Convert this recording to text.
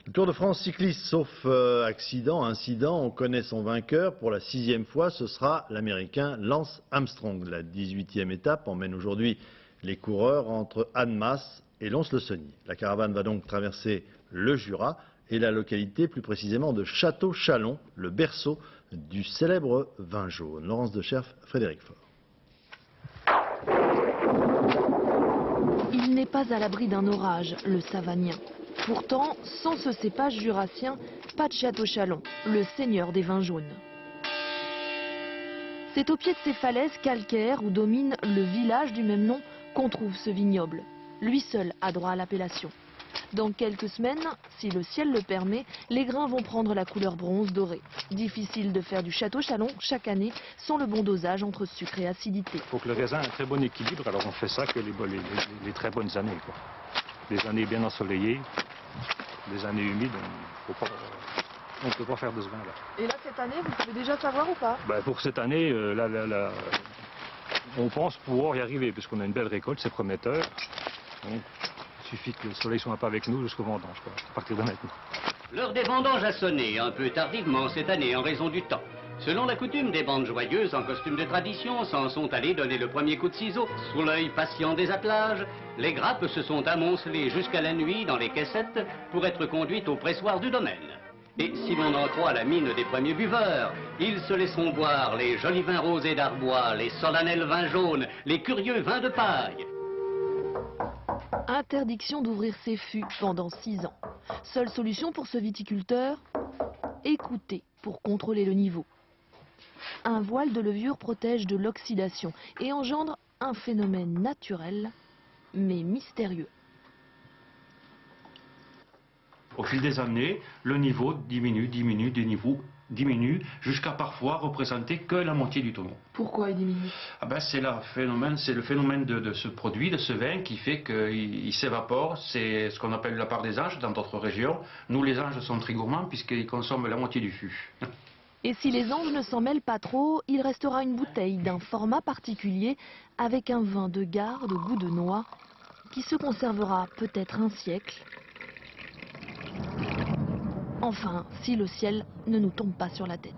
Le Tour de France cycliste, sauf incident, on connaît son vainqueur. Pour la 6e fois, ce sera l'Américain Lance Armstrong. La 18e étape emmène aujourd'hui les coureurs entre Annemasse et Lons-le-Saunier. La caravane va donc traverser le Jura et la localité plus précisément de Château-Chalon, le berceau du célèbre vin jaune. Laurence Decherf, Frédéric Faure. Il n'est pas à l'abri d'un orage, le Savagnin. Pourtant, sans ce cépage jurassien, pas de Château-Chalon, le seigneur des vins jaunes. C'est au pied de ces falaises calcaires où domine le village du même nom qu'on trouve ce vignoble. Lui seul a droit à l'appellation. Dans quelques semaines, si le ciel le permet, les grains vont prendre la couleur bronze dorée. Difficile de faire du Château-Chalon chaque année sans le bon dosage entre sucre et acidité. Il faut que le raisin ait un très bon équilibre, alors on fait ça que les très bonnes années, quoi. Des années bien ensoleillées, des années humides, on ne peut pas faire de ce vin-là. Et là, cette année, vous pouvez déjà savoir ou pas? Pour cette année, on pense pouvoir y arriver, puisqu'on a une belle récolte, c'est prometteur. Donc, il suffit que le soleil soit pas avec nous jusqu'au vendange, quoi, à partir de maintenant. L'heure des vendanges a sonné, un peu tardivement cette année en raison du temps. Selon la coutume, des bandes joyeuses en costume de tradition s'en sont allées donner le premier coup de ciseau. Sous l'œil patient des attelages, les grappes se sont amoncelées jusqu'à la nuit dans les caissettes pour être conduites au pressoir du domaine. Et si l'on en croit la mine des premiers buveurs, ils se laisseront boire les jolis vins rosés d'Arbois, les solennels vins jaunes, les curieux vins de paille. Interdiction d'ouvrir ses fûts pendant 6 ans. Seule solution pour ce viticulteur, écouter pour contrôler le niveau. Un voile de levure protège de l'oxydation et engendre un phénomène naturel, mais mystérieux. Au fil des années, le niveau diminue jusqu'à parfois représenter que la moitié du tonneau. Pourquoi il diminue? C'est le phénomène de ce produit, de ce vin, qui fait qu'il s'évapore. C'est ce qu'on appelle la part des anges dans d'autres régions. Nous, les anges sont très gourmands puisqu'ils consomment la moitié du fût. Et si les anges ne s'en mêlent pas trop, il restera une bouteille d'un format particulier avec un vin de garde au goût de noix qui se conservera peut-être un siècle. Enfin, si le ciel ne nous tombe pas sur la tête.